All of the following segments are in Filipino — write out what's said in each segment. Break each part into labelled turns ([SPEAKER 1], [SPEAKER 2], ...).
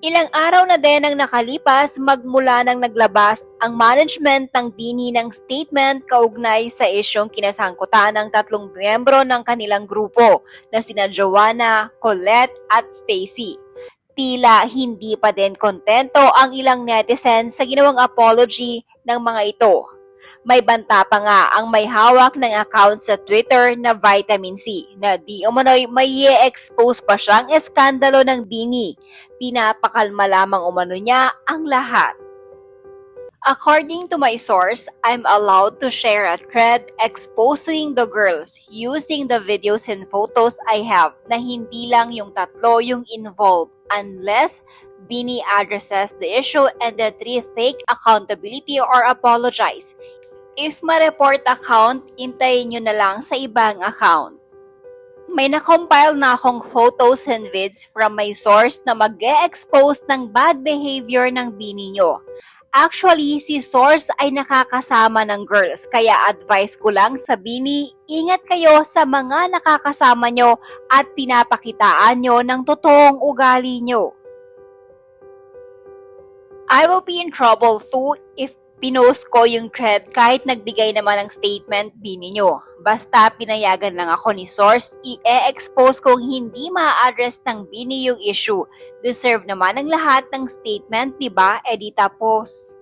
[SPEAKER 1] Ilang araw na din ang nakalipas magmula nang naglabas ang management ng BINI ng statement kaugnay sa isyong kinasangkutan ng tatlong miyembro ng kanilang grupo na sina Joanna, Colette at Stacy. Tila hindi pa din kontento ang ilang netizens sa ginawang apology ng mga ito. May banta pa nga ang may hawak ng account sa Twitter na Vitamin C na di umano'y may i-expose pa siyang eskandalo ng BINI. Pinapakalma lamang umano niya ang lahat. According to my source, I'm allowed to share a thread exposing the girls using the videos and photos I have na hindi lang yung tatlo yung involved unless BINI addresses the issue and the three take accountability or apologize. If ma-report account, intayin nyo na lang sa ibang account. May na-compile na akong photos and vids from my source na mag-e-expose ng bad behavior ng BINI nyo. Actually, si source ay nakakasama ng girls, kaya advice ko lang sa BINI, ingat kayo sa mga nakakasama nyo at pinapakitaan nyo ng totoong ugali nyo. I will be in trouble too if pinost ko yung thread kahit nagbigay naman ng statement BINI nyo. Basta pinayagan lang ako ni source, i-expose kung hindi ma-address ng BINI yung issue. Deserve naman ang lahat ng statement, diba? E di tapos.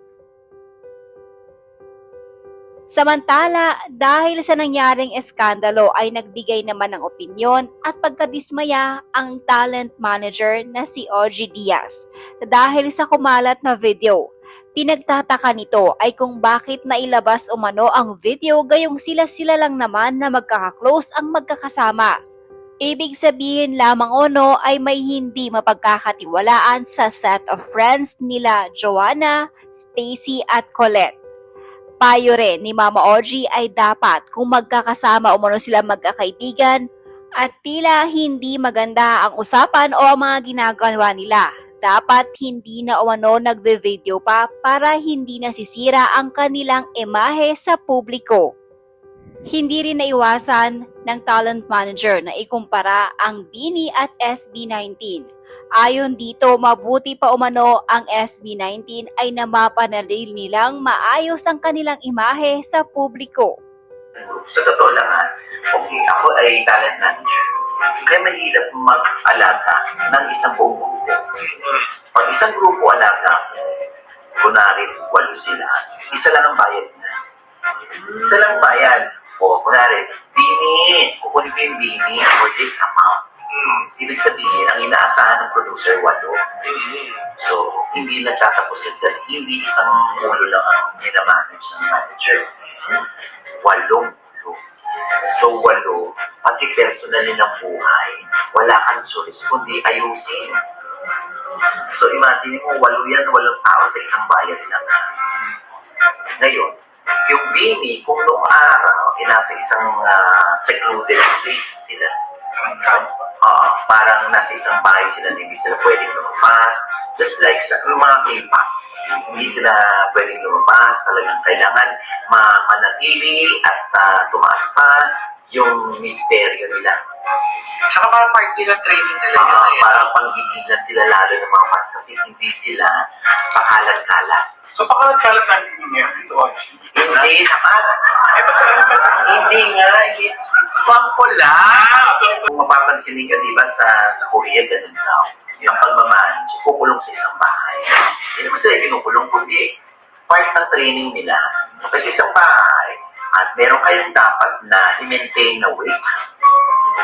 [SPEAKER 1] Samantala, dahil sa nangyaring eskandalo ay nagbigay naman ng opinyon at pagkadismaya ang talent manager na si OG Diaz. Dahil sa kumalat na video, pinagtataka nito ay kung bakit nailabas umano ang video gayong sila-sila lang naman na magkaka-close ang magkakasama. Ibig sabihin lamang ono ay may hindi mapagkakatiwalaan sa set of friends nila Joanna, Stacy at Colette. Payo rin ni Mama OG ay dapat kung magkakasama umano sila magkakaibigan at tila hindi maganda ang usapan o ang mga ginagawa nila. Dapat hindi na umano nagbe-video pa para hindi nasisira ang kanilang imahe sa publiko. Hindi rin naiwasan ng talent manager na ikumpara ang BINI at SB19. Ayon dito, mabuti pa umano ang SB19 ay namapanalil nilang maayos ang kanilang imahe sa publiko.
[SPEAKER 2] Sa totoo lang okay, ako ay talent manager. Kaya mahirap mag-alaga ng isang buong grupo. Pag isang grupo alaga, kunwari, 8 sila, isa lang ang bayad niya. Isa lang bayad. O, kunwari, BINI, kukunin ko yung BINI for this amount. Ibig sabihin, ang inaasahan ng producer, 8. So, hindi nagtatapos yun dyan. Hindi isang ulo lang ang minamanage ng manager. 8. So, 8, pati personal ng buhay, wala kang choice, kundi ayusin. So, imagine mo, 8 yan, 8 tao sa isang bayad lang. Ngayon, yung BINI, kung noong araw, nasa isang secluded place sila. Parang nasa isang bahay sila, hindi sila pwedeng lumabas. Just like sa mga K-pop, hindi sila pwedeng lumabas. Talagang kailangan manatili at tumaas pa yung misteryo nila.
[SPEAKER 3] Saka parang part nila training nila yun.
[SPEAKER 2] Parang panggigilan sila lalo ng mga fans kasi hindi sila pakalat-kalat.
[SPEAKER 3] So pakalat-kalat ng hindi niya dito,
[SPEAKER 2] Hindi naman. Hindi nga.
[SPEAKER 3] Sample lang.
[SPEAKER 2] Kung mapapansin ka, di ba, sa Korea, ganun daw. Ang pagmamanage, kukulong sa isang bahay. Hindi naman sila kinukulong, kundi part ng training nila. Kasi isang bahay, at meron kayong dapat na i-maintain na weight.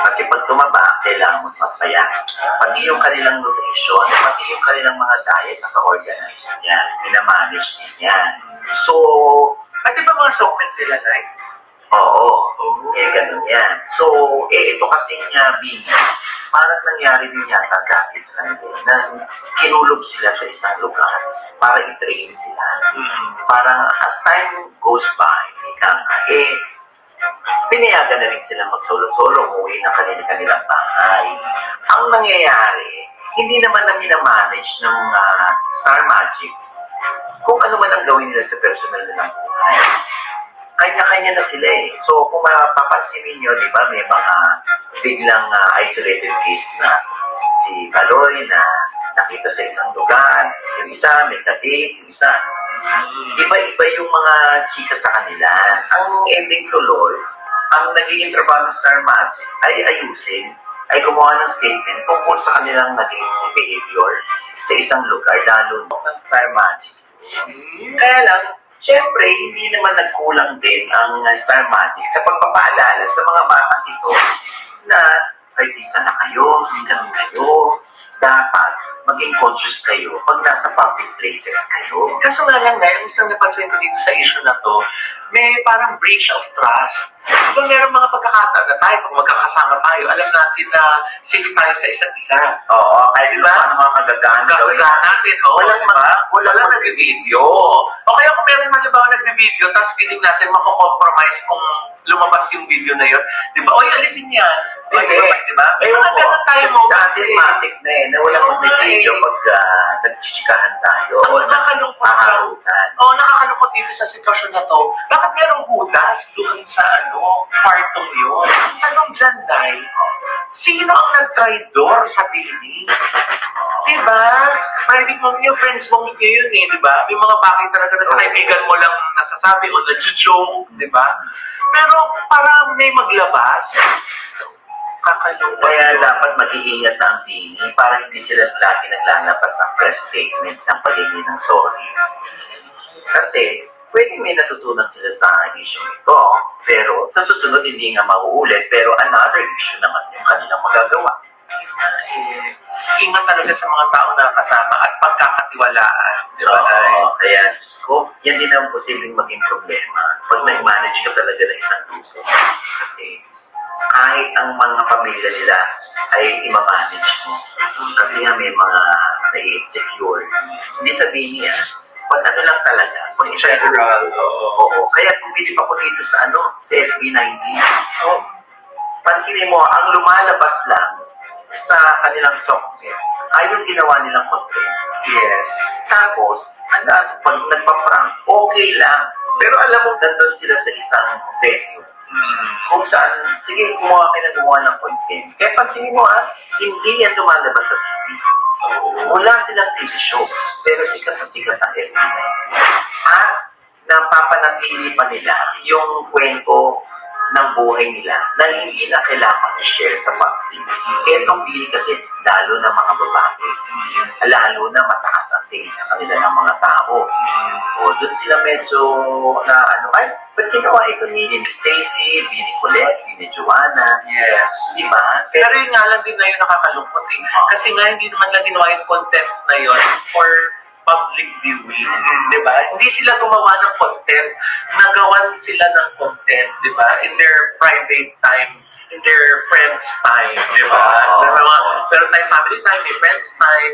[SPEAKER 2] Kasi pag tumaba, kailangan magpapayat. Pati yung kanilang nutrition, pati yung kanilang mga diet, naka-organize niya, minamanage niya. So,
[SPEAKER 3] At di ba mga supplement nila, right?
[SPEAKER 2] oo, ganun yan. So, ito kasing BINI, parang nangyari din yata dati sa kanila na kinulog sila sa isang lugar para i-train sila. Parang as time goes by, pinayagan na rin sila mag-solo-solo, umuwi ng kanilang bahay. Ang nangyayari, hindi naman na minamanage ng Star Magic kung ano man ang gawin nila sa personal na ng buhay. Kanya-kanya na sila eh. So, kung mapapansin ninyo, di ba, may mga biglang isolated case na si Baloy na nakita sa isang lugar, yung isa may kadate, yung isa iba-iba yung mga chika sa kanila. Ang ending tuloy, ang nagiging trabaho ng Star Magic ay ayusin, ay gumawa ng statement tungkol sa kanilang naging behavior sa isang lugar, lalo ng Star Magic. Kaya lang, syempre, hindi naman nagkulang din ang Star Magic sa pagpapaalala sa mga batang ito na artista na kayo, sikat kayo, dapat maging conscious kayo pag nasa public places kayo.
[SPEAKER 3] Kaso nga lang, ang isang napansin ko dito sa issue na to, may parang breach of trust. Diba meron mga pagkakataon na tayo, pag magkakasama tayo, alam natin na safe tayo sa isa't isa.
[SPEAKER 2] Oo, kahit
[SPEAKER 3] Diba?
[SPEAKER 2] ano mga kagagahan gawin.
[SPEAKER 3] Gagawin natin, oo,
[SPEAKER 2] Walang
[SPEAKER 3] diba?
[SPEAKER 2] walang nag-video.
[SPEAKER 3] O kaya kung meron man halimbawa nagbe-video, tapos feeling natin mako-compromise kung lumabas yung video na yun. Diba? Oy, alisin yan.
[SPEAKER 2] Hindi.
[SPEAKER 3] Diba?
[SPEAKER 2] Ewan
[SPEAKER 3] Mga
[SPEAKER 2] ko,
[SPEAKER 3] ganun tayo
[SPEAKER 2] kasi sa
[SPEAKER 3] moments
[SPEAKER 2] atin
[SPEAKER 3] eh.
[SPEAKER 2] matik na na walang
[SPEAKER 3] Oo nga
[SPEAKER 2] mag-video
[SPEAKER 3] eh.
[SPEAKER 2] pag nagchichikahan tayo o
[SPEAKER 3] Ang nakakalungkot lang.
[SPEAKER 2] nakaharutan.
[SPEAKER 3] Oo, nakakalungkot dito sa sitwasyon na to. Bakit merong hudas doon sa partong yun? Ang tanong dyan, Day, sino ang nag-traitor sa Dini? Diba? Private mo yung friends mo yun eh, diba? May mga bagay talaga na sa kaibigan mo lang nasasabi o nag-joke, diba? Pero parang may maglabas. Kakalungkot.
[SPEAKER 2] Kaya
[SPEAKER 3] yun.
[SPEAKER 2] dapat mag-iingat na ang dini para hindi sila lagi naglalabas ng press statement ng paghingi ng sorry. Kasi pwede may natutunan sila sa issue ito, pero sa susunod hindi nga mauulit, pero another issue naman yung kanilang magagawa.
[SPEAKER 3] Ingat talaga sa mga tao na kasama at pagkakatiwalaan. Di ba, Day?
[SPEAKER 2] Oo, kaya Diyos ko, yan din ang posibleng maging problema pag nag-manage ka talaga ng isang grupo. Kasi kahit ang mga pamilya nila ay imamanage mo. Kasi nga may mga nai-insecure. Hindi sabihin niya, pag ano lang talaga, pag isang
[SPEAKER 3] General,
[SPEAKER 2] Oo, kaya bumili pa ko dito sa sa SB19.
[SPEAKER 3] Oh,
[SPEAKER 2] Pansinin mo, ang lumalabas lang sa kanilang software ay yung ginawa nilang content.
[SPEAKER 3] yes.
[SPEAKER 2] Tapos, pag nagpa-prank, okay lang. Pero alam mo, nandun sila sa isang venue. Kung saan, sige, kumuha kayo na gumawa ng content. Kaya pansinin mo hindi yan lumalabas sa TV. Wala silang TV show, pero sikat na sikat ang SB19. At napapanatili pa nila yung kwento ng buhay nila na hindi na kailangan i-share sa public. Etong pili kasi lalo na mga babae. Lalo na mataas ang tingin sa kanila ng mga tao. O doon sila medyo na ay, ba't ginawa ito ni Stacy, Bini Colette, Bini Joanna?
[SPEAKER 3] Yes.
[SPEAKER 2] Di ba?
[SPEAKER 3] Pero yun nga lang din na yun nakakalungkot eh. Kasi nga hindi naman lang ginawa yung content na yun for public viewing, di ba? Hindi sila gumawa ng content, nagawan sila ng content, di ba? In their private time, in their friends time, di ba?
[SPEAKER 2] Oo.
[SPEAKER 3] Meron tayong family time, may friends time,